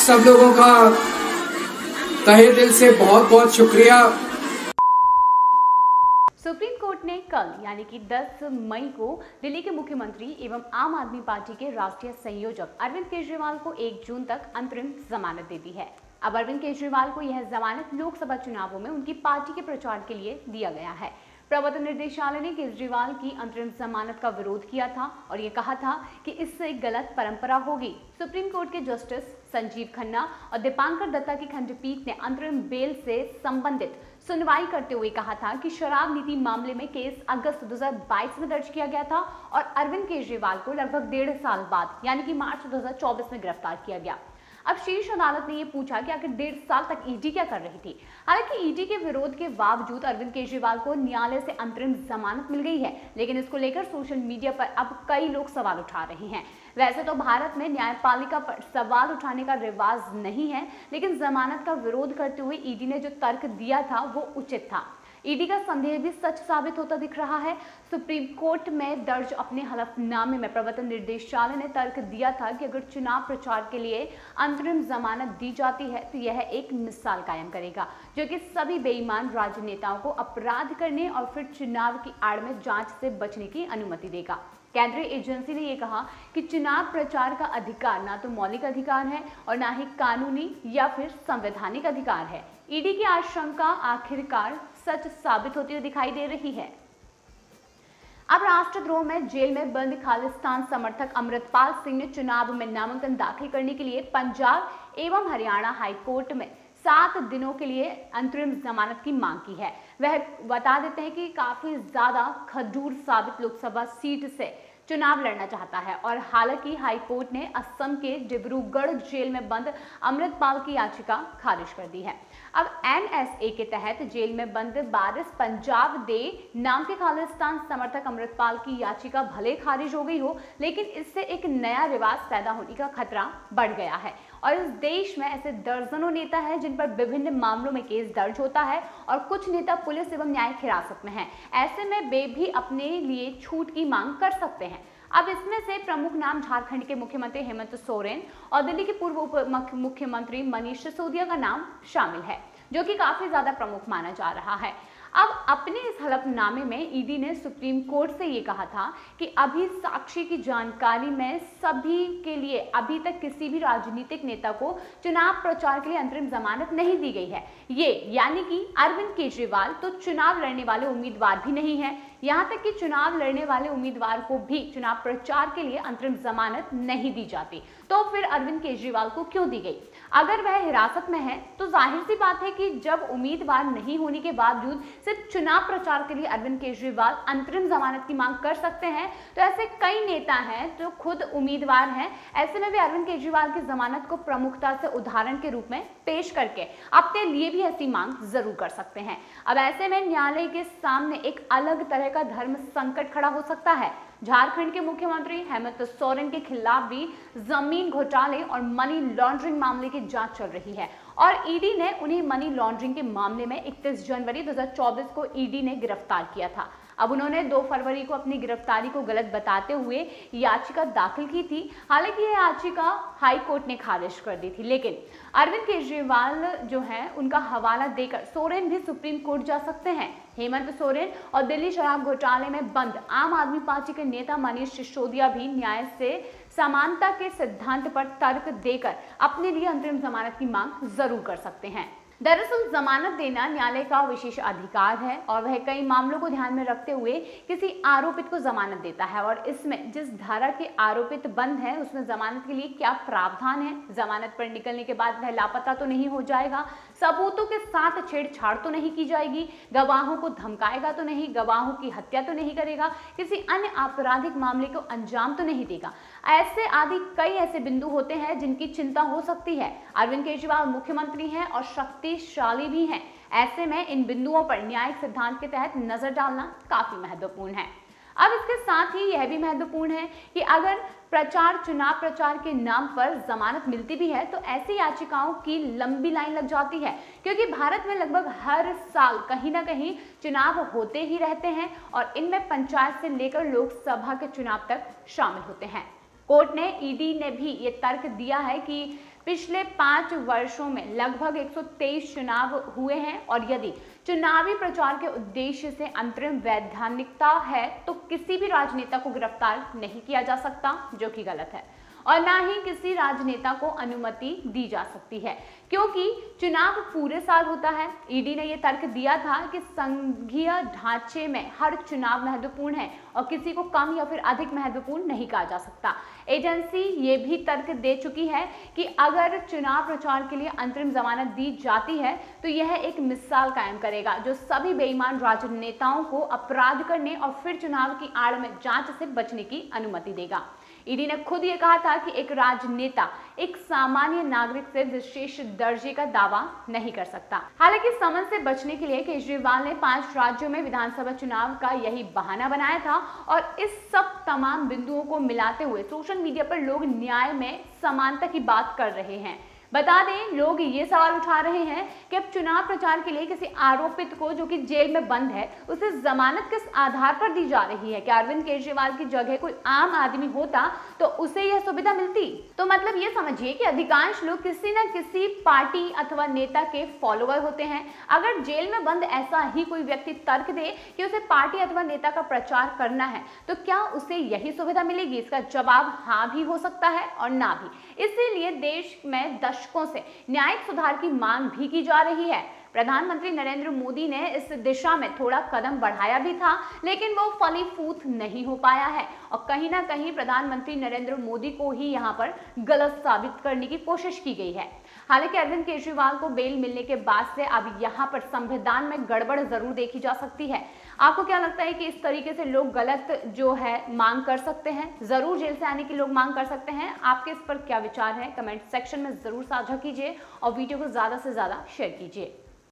सब लोगों का तहे दिल से बहुत बहुत शुक्रिया। सुप्रीम कोर्ट ने कल यानी कि 10 मई को दिल्ली के मुख्यमंत्री एवं आम आदमी पार्टी के राष्ट्रीय संयोजक अरविंद केजरीवाल को 1 जून तक अंतरिम जमानत दे दी है। अब अरविंद केजरीवाल को यह जमानत लोकसभा चुनावों में उनकी पार्टी के प्रचार के लिए दिया गया है। प्रवर्तन निदेशालय ने केजरीवाल की अंतरिम जमानत का विरोध किया था और ये कहा था कि इससे गलत परंपरा होगी। सुप्रीम कोर्ट के जस्टिस संजीव खन्ना और दीपांकर दत्ता की खंडपीठ ने अंतरिम बेल से संबंधित सुनवाई करते हुए कहा था कि शराब नीति मामले में केस अगस्त 2022 में दर्ज किया गया था और अरविंद केजरीवाल को लगभग 1.5 साल बाद यानी कि मार्च 2024 में गिरफ्तार किया गया। अब शीर्ष अदालत ने यह पूछा कि आखिर 1.5 साल तक ईडी क्या कर रही थी। हालांकि ईडी के विरोध के बावजूद अरविंद केजरीवाल को न्यायालय से अंतरिम जमानत मिल गई है, लेकिन इसको लेकर सोशल मीडिया पर अब कई लोग सवाल उठा रहे हैं। वैसे तो भारत में न्यायपालिका पर सवाल उठाने का रिवाज नहीं है, लेकिन जमानत का विरोध करते हुए ईडी ने जो तर्क दिया था वो उचित था। ईडी का संदेह भी सच साबित होता दिख रहा है। सुप्रीम कोर्ट में दर्ज अपने हलफनामे में प्रवर्तन निर्देशालय ने तर्क दिया था कि अगर चुनाव प्रचार के लिए अंतरिम जमानत दी जाती है तो यह एक मिसाल कायम करेगा, जो कि सभी बेईमान राजनेताओं को अपराध करने और फिर चुनाव की आड़ में जांच से बचने की अनुमति देगा। केंद्रीय एजेंसी ने यह कहा कि चुनाव प्रचार का अधिकार ना तो मौलिक अधिकार है और ना ही कानूनी या फिर संवैधानिक अधिकार है। ईडी की आशंका आखिरकार सच साबित होती हुई दिखाई दे रही है। अब राष्ट्रद्रोह में जेल में बंद खालिस्तान समर्थक अमृतपाल सिंह ने चुनाव में नामांकन दाखिल करने के लिए पंजाब एवं हरियाणा हाई कोर्ट में 7 दिनों के लिए अंतरिम जमानत की मांग की है। वह बता देते हैं कि काफी ज्यादा खडूर साबित लोकसभा सीट से चुनाव लड़ना चाहता है और हालांकि हाईकोर्ट ने असम के डिब्रूगढ़ जेल में बंद अमृतपाल की याचिका खारिज कर दी है। अब एनएसए के तहत जेल में बंद वारिस पंजाब दे नाम के खालिस्तान समर्थक अमृतपाल की याचिका भले खारिज हो गई हो, लेकिन इससे एक नया रिवाज पैदा होने का खतरा बढ़ गया है और इस देश में ऐसे दर्जनों नेता हैं जिन पर विभिन्न मामलों में केस दर्ज होता है और कुछ नेता पुलिस एवं न्यायिक हिरासत में हैं। ऐसे में वे भी अपने लिए छूट की मांग कर सकते हैं। अब इसमें से प्रमुख नाम झारखंड के मुख्यमंत्री हेमंत सोरेन और दिल्ली के पूर्व उप मुख्यमंत्री मनीष सिसोदिया का नाम शामिल है, जो कि काफी ज्यादा प्रमुख माना जा रहा है। अब अपने इस हलफनामे में ईडी ने सुप्रीम कोर्ट से ये कहा था कि अभी साक्षी की जानकारी में सभी के लिए अभी तक किसी भी राजनीतिक नेता को चुनाव प्रचार के लिए अंतरिम जमानत नहीं दी गई है। ये यानी कि अरविंद केजरीवाल तो चुनाव लड़ने वाले उम्मीदवार भी नहीं है, यहाँ तक कि चुनाव लड़ने वाले उम्मीदवार को भी चुनाव प्रचार के लिए अंतरिम जमानत नहीं दी जाती, तो फिर अरविंद केजरीवाल को क्यों दी गई? अगर वह हिरासत में है तो जाहिर सी बात है कि जब उम्मीदवार नहीं होने के बावजूद सिर्फ चुनाव प्रचार के लिए अरविंद केजरीवाल अंतरिम जमानत की मांग कर सकते हैं, तो ऐसे कई नेता हैं जो खुद उम्मीदवार हैं। ऐसे में भी अरविंद केजरीवाल की जमानत को प्रमुखता से उदाहरण के रूप में पेश करके अपने लिए भी ऐसी मांग जरूर कर सकते हैं। अब ऐसे में न्यायालय के सामने एक अलग तरह का धर्म संकट खड़ा हो सकता है। झारखंड के मुख्यमंत्री हेमंत सोरेन के खिलाफ भी जमीन घोटाले और मनी लॉन्ड्रिंग मामले की जांच चल रही है और ईडी ने उन्हें मनी लॉन्ड्रिंग के मामले में 31 जनवरी 2024 को ईडी ने गिरफ्तार किया था। अब उन्होंने 2 फरवरी को अपनी गिरफ्तारी को गलत बताते हुए याचिका दाखिल की थी। हालांकि यह याचिका हाई कोर्ट ने खारिज कर दी थी, लेकिन अरविंद केजरीवाल जो हैं उनका हवाला देकर सोरेन भी सुप्रीम कोर्ट जा सकते हैं। हेमंत सोरेन और दिल्ली शराब घोटाले में बंद आम आदमी पार्टी के नेता मनीष सिसोदिया भी न्याय से समानता के सिद्धांत पर तर्क देकर अपने लिए अंतरिम जमानत की मांग जरूर कर सकते हैं। दरअसल जमानत देना न्यायालय का विशेष अधिकार है और वह कई मामलों को ध्यान में रखते हुए किसी आरोपित को जमानत देता है और इसमें जिस धारा के आरोपित बंद है उसमें जमानत के लिए क्या प्रावधान है, जमानत पर निकलने के बाद वह लापता तो नहीं हो जाएगा, सबूतों के साथ छेड़छाड़ तो नहीं की जाएगी, गवाहों को धमकाएगा तो नहीं, गवाहों की हत्या तो नहीं करेगा, किसी अन्य आपराधिक मामले को अंजाम तो नहीं देगा। ऐसे आदि कई ऐसे बिंदु होते हैं जिनकी चिंता हो सकती है। अरविंद केजरीवाल मुख्यमंत्री हैं और शक्तिशाली भी हैं। ऐसे में इन बिंदुओं पर न्यायिक सिद्धांत के तहत नजर डालना काफी महत्वपूर्ण है। अब इसके साथ ही यह भी महत्वपूर्ण है कि अगर चुनाव प्रचार के नाम पर जमानत मिलती भी है तो ऐसी याचिकाओं की लंबी लाइन लग जाती है, क्योंकि भारत में लगभग हर साल कहीं ना कहीं चुनाव होते ही रहते हैं और इनमें पंचायत से लेकर लोकसभा के चुनाव तक शामिल होते हैं। कोर्ट ने ईडी ने भी ये तर्क दिया है कि पिछले 5 वर्षों में लगभग 123 चुनाव हुए हैं और यदि चुनावी प्रचार के उद्देश्य से अंतरिम वैधानिकता है तो किसी भी राजनेता को गिरफ्तार नहीं किया जा सकता, जो कि गलत है, और ना ही किसी राजनेता को अनुमति दी जा सकती है, क्योंकि चुनाव पूरे साल होता है। ईडी ने यह तर्क दिया था कि संघीय ढांचे में हर चुनाव महत्वपूर्ण है और किसी को कम या फिर अधिक महत्वपूर्ण नहीं कहा जा सकता। एजेंसी ये भी तर्क दे चुकी है कि अगर चुनाव प्रचार के लिए अंतरिम जमानत दी जाती है तो यह एक मिसाल कायम करेगा जो सभी बेईमान राजनेताओं को अपराध करने और फिर चुनाव की आड़ में जांच से बचने की अनुमति देगा। ईडी ने खुद ये कहा था कि एक राजनेता एक सामान्य नागरिक से विशेष दर्जे का दावा नहीं कर सकता। हालांकि समन से बचने के लिए केजरीवाल ने 5 राज्यों में विधानसभा चुनाव का यही बहाना बनाया था और इस सब तमाम बिंदुओं को मिलाते हुए सोशल मीडिया पर लोग न्याय में समानता की बात कर रहे हैं। बता दें, लोग ये सवाल उठा रहे हैं कि अब चुनाव प्रचार के लिए किसी आरोपित को जो कि जेल में बंद है उसे जमानत किस आधार पर दी जा रही है। क्या अरविंद केजरीवाल की जगह कोई आम आदमी होता तो उसे यह सुविधा मिलती? तो मतलब ये समझिए कि अधिकांश लोग किसी न किसी पार्टी अथवा नेता के फॉलोअर होते हैं। अगर जेल में बंद ऐसा ही कोई व्यक्ति तर्क दे कि उसे पार्टी अथवा नेता का प्रचार करना है तो क्या उसे यही सुविधा मिलेगी? इसका जवाब हाँ भी हो सकता है और ना भी। इसीलिए देश में दशकों से न्यायिक सुधार की मांग भी की जा रही है। प्रधानमंत्री नरेंद्र मोदी ने इस दिशा में थोड़ा कदम बढ़ाया भी था, लेकिन वो फलीफूत नहीं हो पाया है और कहीं ना कहीं प्रधानमंत्री नरेंद्र मोदी को ही यहाँ पर गलत साबित करने की कोशिश की गई है। हालांकि अरविंद केजरीवाल को बेल मिलने के बाद से अब यहाँ पर संविधान में गड़बड़ जरूर देखी जा सकती है। आपको क्या लगता है कि इस तरीके से लोग गलत जो है मांग कर सकते हैं? जरूर जेल से आने की लोग मांग कर सकते हैं। आपके इस पर क्या विचार है? कमेंट सेक्शन में जरूर साझा कीजिए और वीडियो को ज्यादा से ज्यादा शेयर कीजिए।